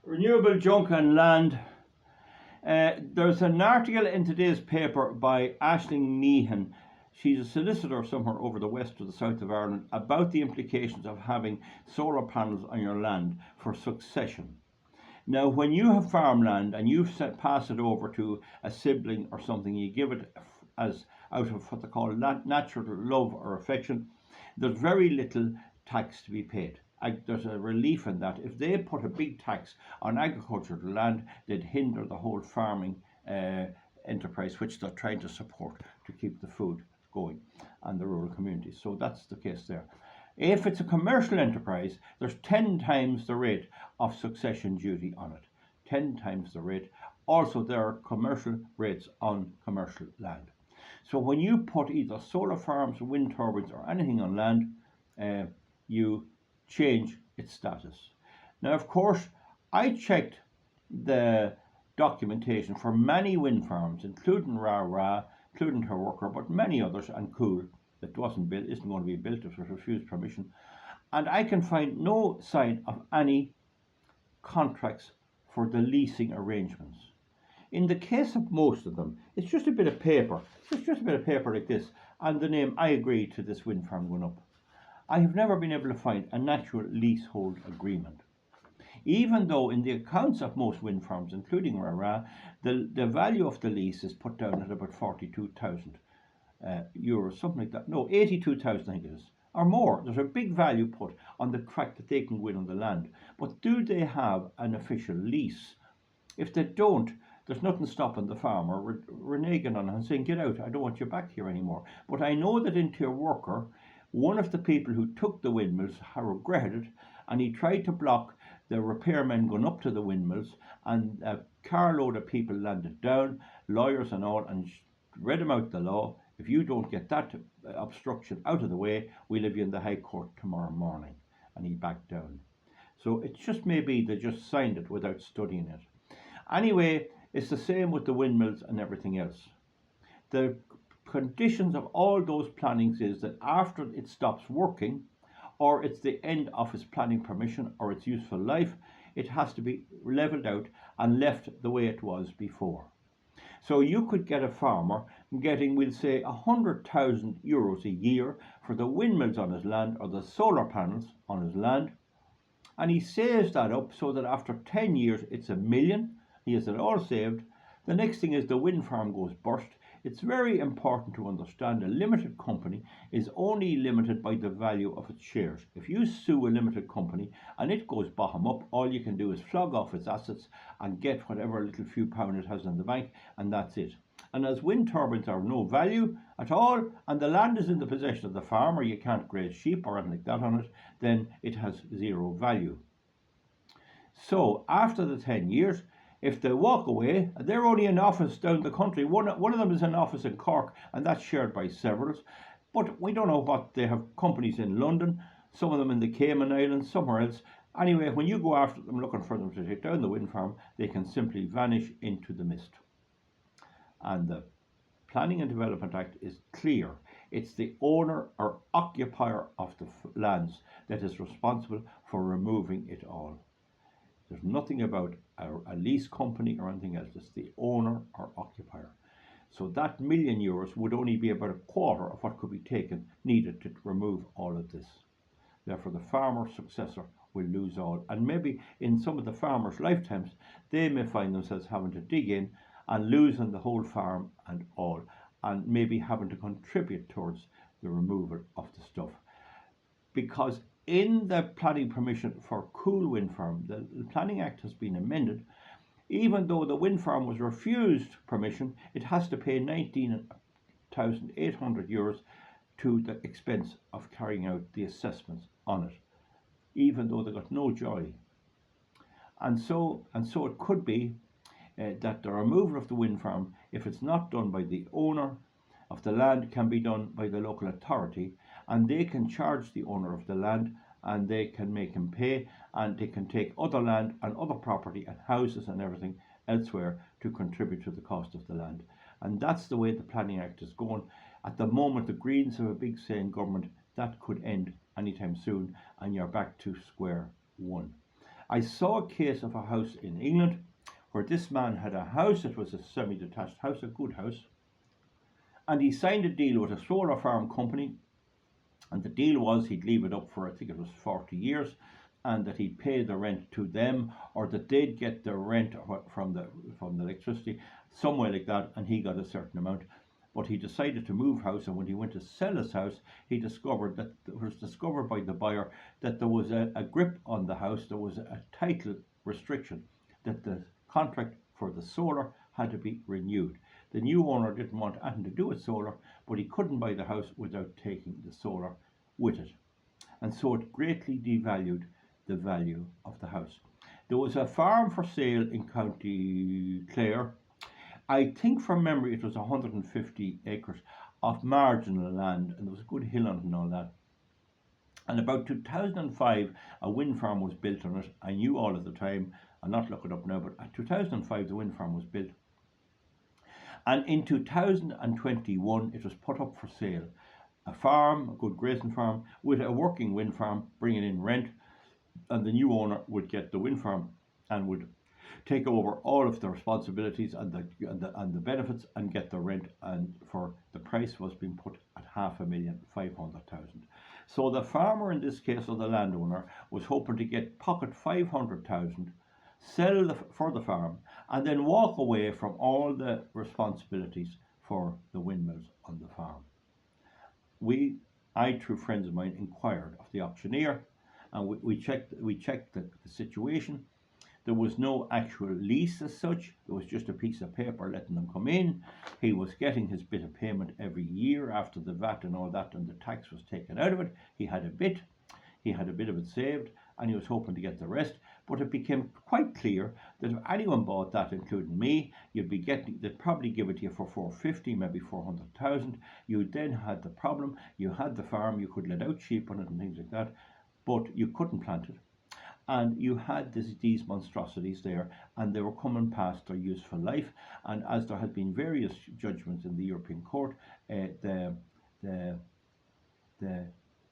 Renewable junk and land. There's an article in today's paper by Aisling Meehan. She's a solicitor somewhere over the west or the south of Ireland about the implications of having solar panels on your land for succession. Now, when you have farmland and you pass it over to a sibling or something, you give it as out of what they call natural love or affection, there's very little tax to be paid. There's a relief in that. If they put a big tax on agricultural land, they'd hinder the whole farming enterprise, which they're trying to support to keep the food going and the rural communities. So that's the case there. If it's a commercial enterprise, there's 10 times the rate of succession duty on it. 10 times the rate. Also, there are commercial rates on commercial land. So when you put either solar farms, wind turbines, or anything on land, you change its status. Now, of course, I checked the documentation for many wind farms, including Ra, including her worker, but many others, and Cool, that wasn't built, isn't going to be built, it was refused permission. And I can find no sign of any contracts for the leasing arrangements. In the case of most of them, it's just a bit of paper. It's just a bit of paper like this, and the name, I agree to this wind farm going up. I have never been able to find an actual leasehold agreement. Even though in the accounts of most wind farms, including Ra, the value of the lease is put down at about 42,000 euros, something like that. No, 82,000 I think it is, or more. There's a big value put on the fact that they can go in on the land. But do they have an official lease? If they don't, there's nothing stopping the farmer reneging on it and saying, get out, I don't want you back here anymore. But I know that into your worker, one of the people who took the windmills regretted it, and he tried to block the repairmen going up to the windmills, and a carload of people landed down, lawyers and all, and read him out the law. If you don't get that obstruction out of the way, we'll have you in the High Court tomorrow morning. And he backed down. So it just may be they just signed it without studying it. Anyway, it's the same with the windmills and everything else. The conditions of all those plannings is that after it stops working, or it's the end of its planning permission or its useful life, it has to be levelled out and left the way it was before. So you could get a farmer getting, we'll say, 100,000 euros a year for the windmills on his land or the solar panels on his land, and he saves that up so that after 10 years it's 1 million. He has it all saved. The next thing is the wind farm goes burst. It's very important to understand a limited company is only limited by the value of its shares. If you sue a limited company and it goes bottom up, all you can do is flog off its assets and get whatever little few pound it has in the bank, and that's it. And as wind turbines are no value at all, and the land is in the possession of the farmer, you can't graze sheep or anything like that on it, then it has zero value. So after the 10 years, if they walk away, they're only in office down the country. One of them is in office in Cork, and that's shared by several. But we don't know what they have companies in London, some of them in the Cayman Islands, somewhere else. Anyway, when you go after them looking for them to take down the wind farm, they can simply vanish into the mist. And the Planning and Development Act is clear. It's the owner or occupier of the lands that is responsible for removing it all. There's nothing about a lease company or anything else. It's the owner or occupier. So that €1 million would only be about a quarter of what could be needed to remove all of this. Therefore, the farmer successor will lose all. And maybe in some of the farmers' lifetimes, they may find themselves having to dig in and losing the whole farm and all, and maybe having to contribute towards the removal of the stuff. Because in the planning permission for Cool Wind Farm, the Planning Act has been amended. Even though the wind farm was refused permission, it has to pay 19,800 euros to the expense of carrying out the assessments on it, even though they got no joy. And so it could be that the removal of the wind farm, if it's not done by the owner of the land, can be done by the local authority, and they can charge the owner of the land, and they can make him pay, and they can take other land and other property and houses and everything elsewhere to contribute to the cost of the land. And that's the way the Planning Act is going. At the moment, the Greens have a big say in government. That could end anytime soon, and you're back to square one. I saw a case of a house in England where this man had a house. It was a semi-detached house, a good house, and he signed a deal with a solar farm company, and the deal was he'd leave it up for, I think it was 40 years, and that he'd pay the rent to them, or that they'd get the rent from the electricity, somewhere like that, and he got a certain amount. But he decided to move house, and when he went to sell his house, he discovered that it was discovered by the buyer that there was a grip on the house. There was a title restriction that the contract for the solar had to be renewed. The new owner didn't want anything to do with solar, but he couldn't buy the house without taking the solar with it. And so it greatly devalued the value of the house. There was a farm for sale in County Clare. I think from memory it was 150 acres of marginal land, and there was a good hill on it and all that. And about 2005, a wind farm was built on it. I knew all at the time. I'm not looking up now, but at 2005, the wind farm was built. And in 2021, it was put up for sale. A farm, a good grazing farm, with a working wind farm, bringing in rent, and the new owner would get the wind farm and would take over all of the responsibilities and the benefits and get the rent, and for the price was being put at 5,500,000. So the farmer in this case, or the landowner, was hoping to get pocket 500,000, sell for the farm, and then walk away from all the responsibilities for the windmills on the farm. I, through friends of mine, inquired of the auctioneer, and we checked the situation. There was no actual lease as such. There was just a piece of paper letting them come in. He was getting his bit of payment every year after the VAT and all that, and the tax was taken out of it. He had a bit of it saved, and he was hoping to get the rest. But it became quite clear that if anyone bought that, including me, they'd probably give it to you for 450, maybe 400,000. You then had the problem. You had the farm. You could let out sheep on it and things like that, but you couldn't plant it. And you had these monstrosities there, and they were coming past their useful life. And as there had been various judgments in the European Court, the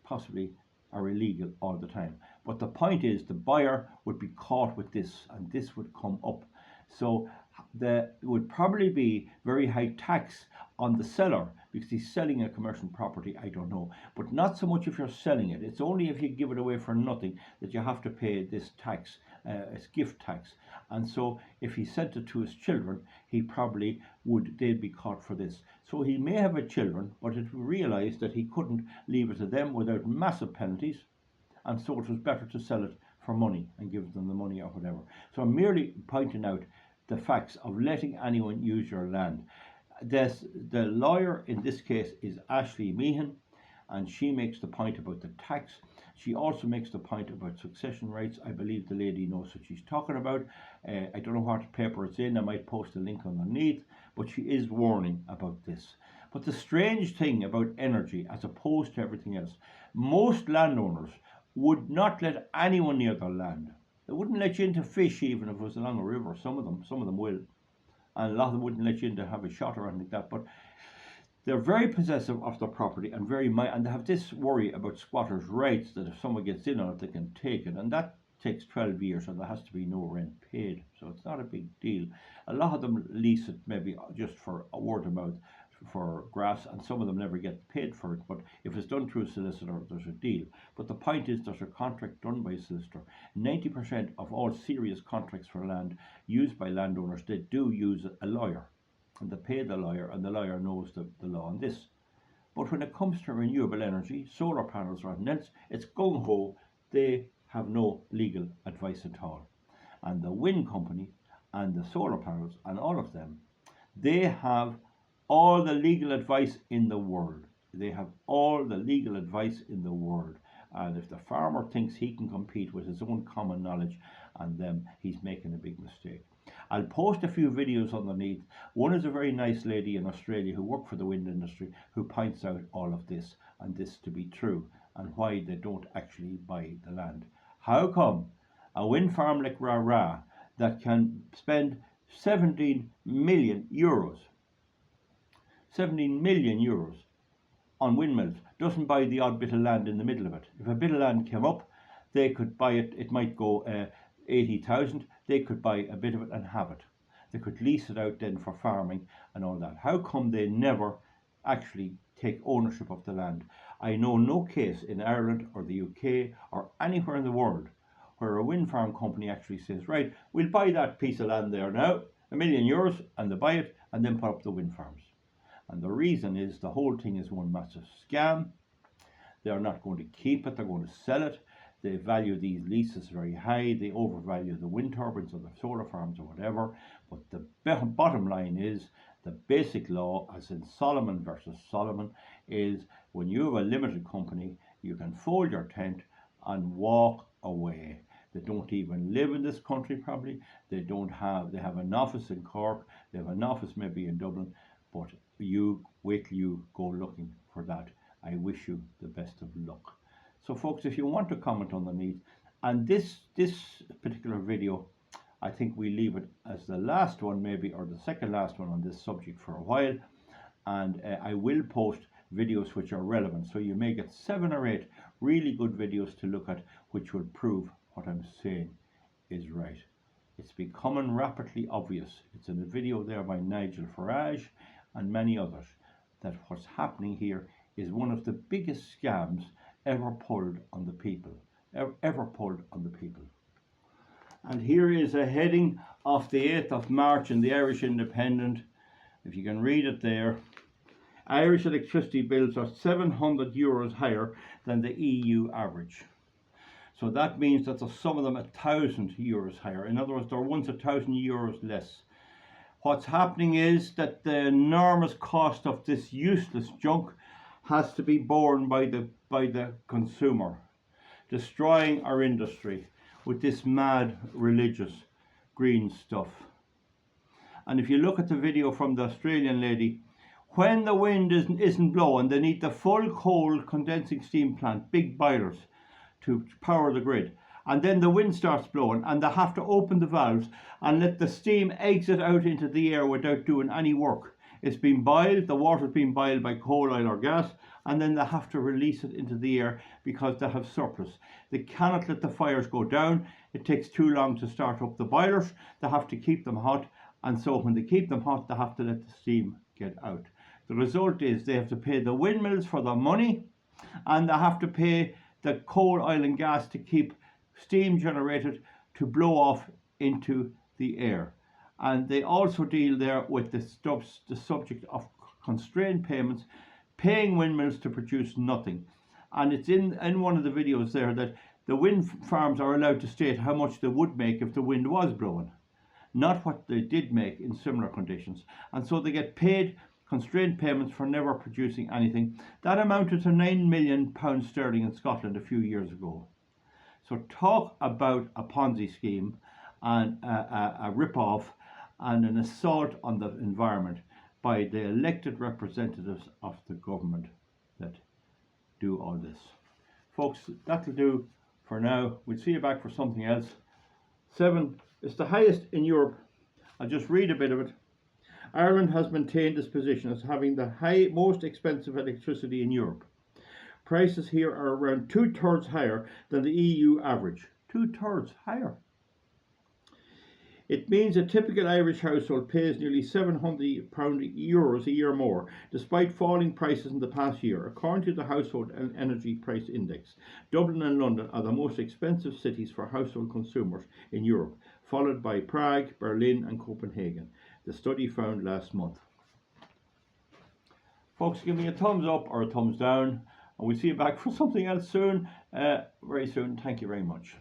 possibly are illegal all the time. But the point is, the buyer would be caught with this, and this would come up. So there would probably be very high tax on the seller because he's selling a commercial property, I don't know. But not so much if you're selling it. It's only if you give it away for nothing that you have to pay this tax. It's gift tax. And so if he sent it to his children, they'd be caught for this. So he may have a children, but it realised that he couldn't leave it to them without massive penalties. And so it was better to sell it for money and give them the money or whatever. So I'm merely pointing out the facts of letting anyone use your land. The lawyer in this case is Ashley Meehan, and she makes the point about the tax. She also makes the point about succession rights. I believe the lady knows what she's talking about. I don't know what paper it's in. I might post a link underneath, but she is warning about this. But the strange thing about energy, as opposed to everything else, most landowners would not let anyone near their land. They wouldn't let you into fish even if it was along a river. Some of them will. And a lot of them wouldn't let you in to have a shot or anything like that. But they're very possessive of their property and and they have this worry about squatters' rights, that if someone gets in on it, they can take it. And that takes 12 years and there has to be no rent paid. So it's not a big deal. A lot of them lease it maybe just for a word of mouth for grass, and some of them never get paid for it. But if it's done through a solicitor, there's a deal. But the point is, there's a contract done by a solicitor. 90% of all serious contracts for land used by landowners, they do use a lawyer, and they pay the lawyer, and the lawyer knows the law on this. But when it comes to renewable energy, solar panels or anything else, it's gung-ho. They have no legal advice at all. And the wind company and the solar panels and all of them, they have all the legal advice in the world. They have all the legal advice in the world. And if the farmer thinks he can compete with his own common knowledge and them, he's making a big mistake. I'll post a few videos underneath. One is a very nice lady in Australia who worked for the wind industry who points out all of this and this to be true and why they don't actually buy the land. How come a wind farm like Rara that can spend 17 million euros on windmills doesn't buy the odd bit of land in the middle of it? If a bit of land came up, they could buy it. It might go 80,000, they could buy a bit of it and have it. They could lease it out then for farming and all that. How come they never actually take ownership of the land? I know no case in Ireland or the UK or anywhere in the world where a wind farm company actually says, right, we'll buy that piece of land there now, €1 million, and they buy it and then put up the wind farms. And the reason is the whole thing is one massive scam. They're not going to keep it, they're going to sell it. They value these leases very high. They overvalue the wind turbines or the solar farms or whatever. But the bottom line is the basic law, as in Solomon versus Solomon, is when you have a limited company, you can fold your tent and walk away. They don't even live in this country probably. They have an office in Cork. They have an office maybe in Dublin. But you wait till you go looking for that. I wish you the best of luck. So folks, if you want to comment underneath, and this particular video, I think we leave it as the last one maybe, or the second last one on this subject for a while, and I will post videos which are relevant, so you may get 7 or 8 really good videos to look at which will prove what I'm saying is right. It's becoming rapidly obvious. It's in a video there by Nigel Farage and many others that what's happening here is one of the biggest scams ever pulled on the people, ever pulled on the people. And here is a heading of the 8th of March in the Irish Independent. If you can read it there. Irish electricity bills are €700 higher than the EU average. So that means that there's some of them €1,000 higher. In other words, they're once €1,000 less. What's happening is that the enormous cost of this useless junk has to be borne by the consumer, destroying our industry with this mad religious green stuff. And if you look at the video from the Australian lady, when the wind isn't blowing, they need the full coal condensing steam plant, big boilers, to power the grid. And then the wind starts blowing and they have to open the valves and let the steam exit out into the air without doing any work. It's been boiled, the water's been boiled by coal, oil or gas, and then they have to release it into the air because they have surplus. They cannot let the fires go down. It takes too long to start up the boilers. They have to keep them hot, and so when they keep them hot, they have to let the steam get out. The result is they have to pay the windmills for the money, and they have to pay the coal, oil and gas to keep steam generated to blow off into the air. And they also deal there with the subject of constrained payments, paying windmills to produce nothing. And it's in one of the videos there that the wind farms are allowed to state how much they would make if the wind was blowing, not what they did make in similar conditions. And so they get paid constrained payments for never producing anything. That amounted to £9 million in Scotland a few years ago. So talk about a Ponzi scheme and a rip-off and an assault on the environment by the elected representatives of the government that do all this. Folks, that'll do for now. We'll see you back for something else. 7 is the highest in Europe. I'll just read a bit of it. Ireland has maintained its position as having the most expensive electricity in Europe. Prices here are around 2/3 higher than the EU average. 2/3 higher. It means a typical Irish household pays nearly €700 a year more, despite falling prices in the past year, according to the Household and Energy Price Index. Dublin and London are the most expensive cities for household consumers in Europe, followed by Prague, Berlin and Copenhagen, the study found last month. Folks, give me a thumbs up or a thumbs down, and we'll see you back for something else soon, very soon. Thank you very much.